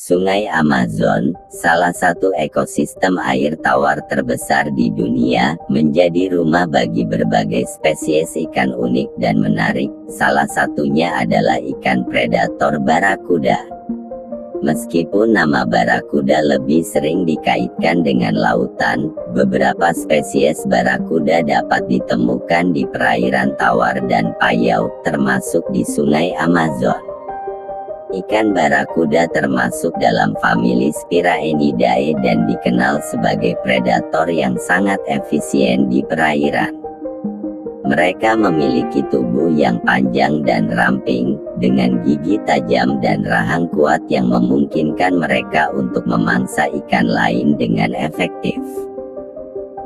Sungai Amazon, salah satu ekosistem air tawar terbesar di dunia, menjadi rumah bagi berbagai spesies ikan unik dan menarik. Salah satunya adalah ikan predator barakuda. Meskipun nama barakuda lebih sering dikaitkan dengan lautan, beberapa spesies barakuda dapat ditemukan di perairan tawar dan payau, termasuk di Sungai Amazon. Ikan barakuda termasuk dalam famili Spiraenidae dan dikenal sebagai predator yang sangat efisien di perairan. Mereka memiliki tubuh yang panjang dan ramping, dengan gigi tajam dan rahang kuat yang memungkinkan mereka untuk memangsa ikan lain dengan efektif.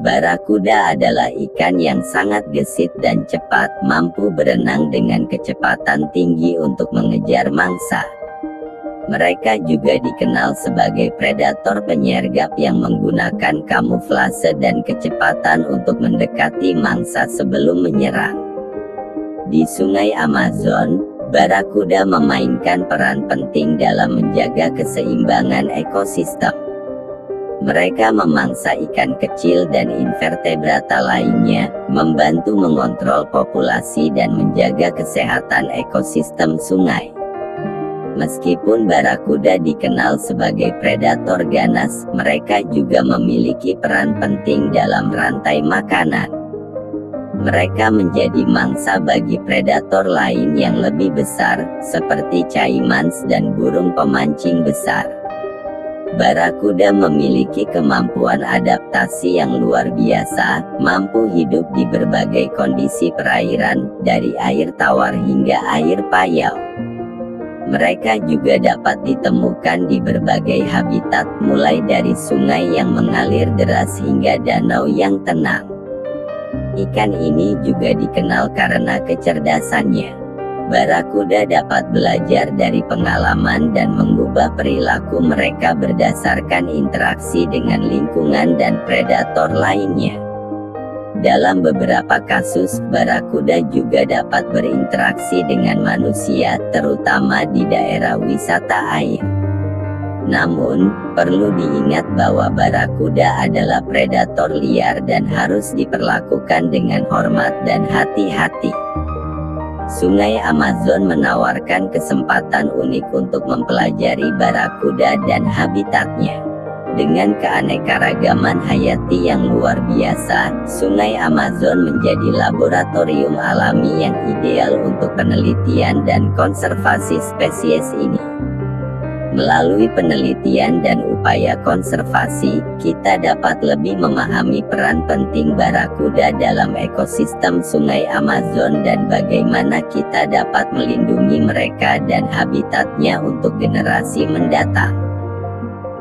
Barakuda adalah ikan yang sangat gesit dan cepat, mampu berenang dengan kecepatan tinggi untuk mengejar mangsa. Mereka juga dikenal sebagai predator penyergap yang menggunakan kamuflase dan kecepatan untuk mendekati mangsa sebelum menyerang. Di Sungai Amazon, barakuda memainkan peran penting dalam menjaga keseimbangan ekosistem. Mereka memangsa ikan kecil dan invertebrata lainnya, membantu mengontrol populasi dan menjaga kesehatan ekosistem sungai. Meskipun barakuda dikenal sebagai predator ganas, mereka juga memiliki peran penting dalam rantai makanan. Mereka menjadi mangsa bagi predator lain yang lebih besar, seperti caimans dan burung pemancing besar. Barakuda memiliki kemampuan adaptasi yang luar biasa, mampu hidup di berbagai kondisi perairan, dari air tawar hingga air payau. Mereka juga dapat ditemukan di berbagai habitat, mulai dari sungai yang mengalir deras hingga danau yang tenang. Ikan ini juga dikenal karena kecerdasannya. Barakuda dapat belajar dari pengalaman dan mengubah perilaku mereka berdasarkan interaksi dengan lingkungan dan predator lainnya. Dalam beberapa kasus, barakuda juga dapat berinteraksi dengan manusia, terutama di daerah wisata air. Namun, perlu diingat bahwa barakuda adalah predator liar dan harus diperlakukan dengan hormat dan hati-hati. Sungai Amazon menawarkan kesempatan unik untuk mempelajari barakuda dan habitatnya. Dengan keanekaragaman hayati yang luar biasa, Sungai Amazon menjadi laboratorium alami yang ideal untuk penelitian dan konservasi spesies ini. Melalui penelitian dan upaya konservasi, kita dapat lebih memahami peran penting barakuda dalam ekosistem Sungai Amazon dan bagaimana kita dapat melindungi mereka dan habitatnya untuk generasi mendatang.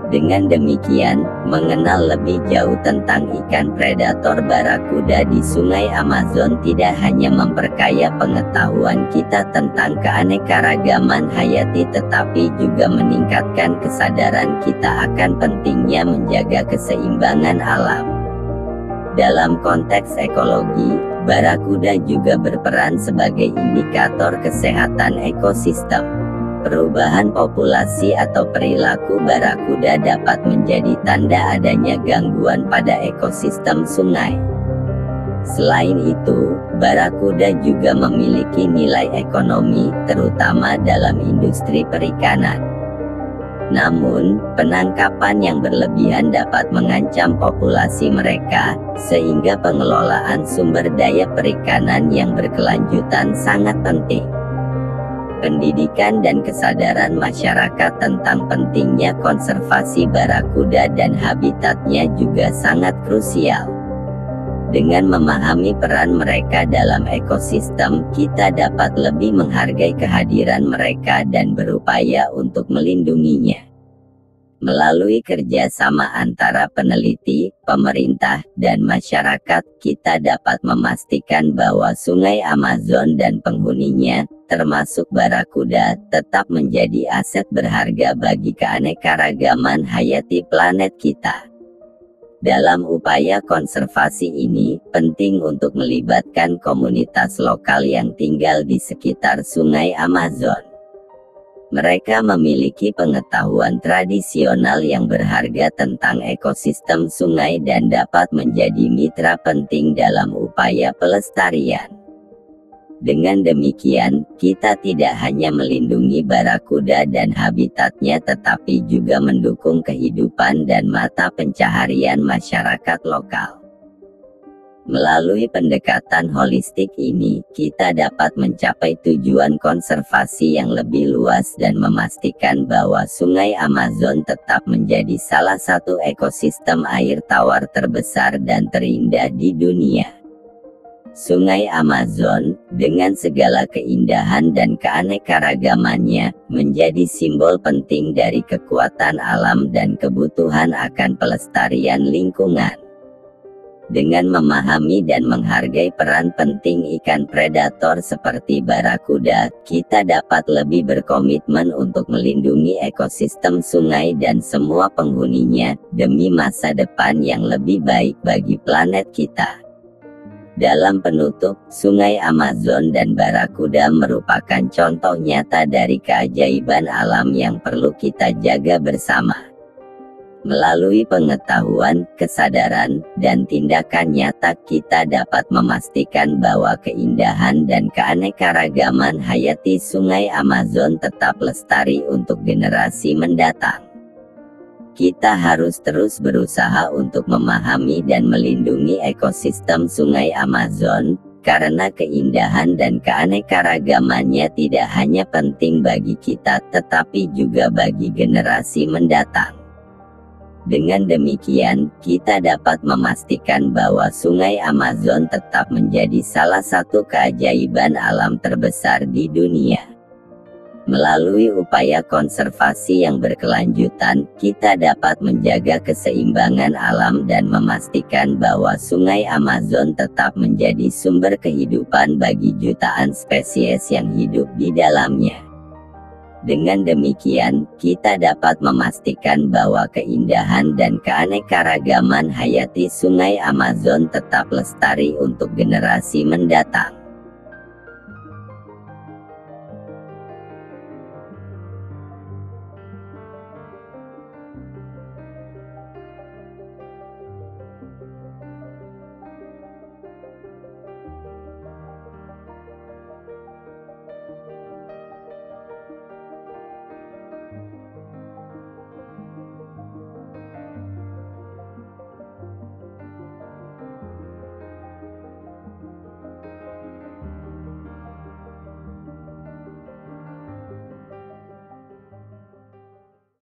Dengan demikian, mengenal lebih jauh tentang ikan predator barakuda di Sungai Amazon tidak hanya memperkaya pengetahuan kita tentang keanekaragaman hayati, tetapi juga meningkatkan kesadaran kita akan pentingnya menjaga keseimbangan alam. Dalam konteks ekologi, barakuda juga berperan sebagai indikator kesehatan ekosistem. Perubahan populasi atau perilaku barakuda dapat menjadi tanda adanya gangguan pada ekosistem sungai. Selain itu, barakuda juga memiliki nilai ekonomi, terutama dalam industri perikanan. Namun, penangkapan yang berlebihan dapat mengancam populasi mereka, sehingga pengelolaan sumber daya perikanan yang berkelanjutan sangat penting. Pendidikan dan kesadaran masyarakat tentang pentingnya konservasi barakuda dan habitatnya juga sangat krusial. Dengan memahami peran mereka dalam ekosistem, kita dapat lebih menghargai kehadiran mereka dan berupaya untuk melindunginya. Melalui kerjasama antara peneliti, pemerintah, dan masyarakat, kita dapat memastikan bahwa Sungai Amazon dan penghuninya, termasuk barakuda, tetap menjadi aset berharga bagi keanekaragaman hayati planet kita. Dalam upaya konservasi ini, penting untuk melibatkan komunitas lokal yang tinggal di sekitar Sungai Amazon. Mereka memiliki pengetahuan tradisional yang berharga tentang ekosistem sungai dan dapat menjadi mitra penting dalam upaya pelestarian. Dengan demikian, kita tidak hanya melindungi barakuda dan habitatnya tetapi juga mendukung kehidupan dan mata pencaharian masyarakat lokal. Melalui pendekatan holistik ini, kita dapat mencapai tujuan konservasi yang lebih luas dan memastikan bahwa Sungai Amazon tetap menjadi salah satu ekosistem air tawar terbesar dan terindah di dunia. Sungai Amazon, dengan segala keindahan dan keanekaragamannya, menjadi simbol penting dari kekuatan alam dan kebutuhan akan pelestarian lingkungan. Dengan memahami dan menghargai peran penting ikan predator seperti barakuda, kita dapat lebih berkomitmen untuk melindungi ekosistem sungai dan semua penghuninya, demi masa depan yang lebih baik bagi planet kita. Dalam penutup, Sungai Amazon dan barakuda merupakan contoh nyata dari keajaiban alam yang perlu kita jaga bersama. Melalui pengetahuan, kesadaran, dan tindakan nyata kita dapat memastikan bahwa keindahan dan keanekaragaman hayati Sungai Amazon tetap lestari untuk generasi mendatang. Kita harus terus berusaha untuk memahami dan melindungi ekosistem Sungai Amazon, karena keindahan dan keanekaragamannya tidak hanya penting bagi kita tetapi juga bagi generasi mendatang. Dengan demikian, kita dapat memastikan bahwa Sungai Amazon tetap menjadi salah satu keajaiban alam terbesar di dunia. Melalui upaya konservasi yang berkelanjutan, kita dapat menjaga keseimbangan alam dan memastikan bahwa Sungai Amazon tetap menjadi sumber kehidupan bagi jutaan spesies yang hidup di dalamnya. Dengan demikian, kita dapat memastikan bahwa keindahan dan keanekaragaman hayati Sungai Amazon tetap lestari untuk generasi mendatang.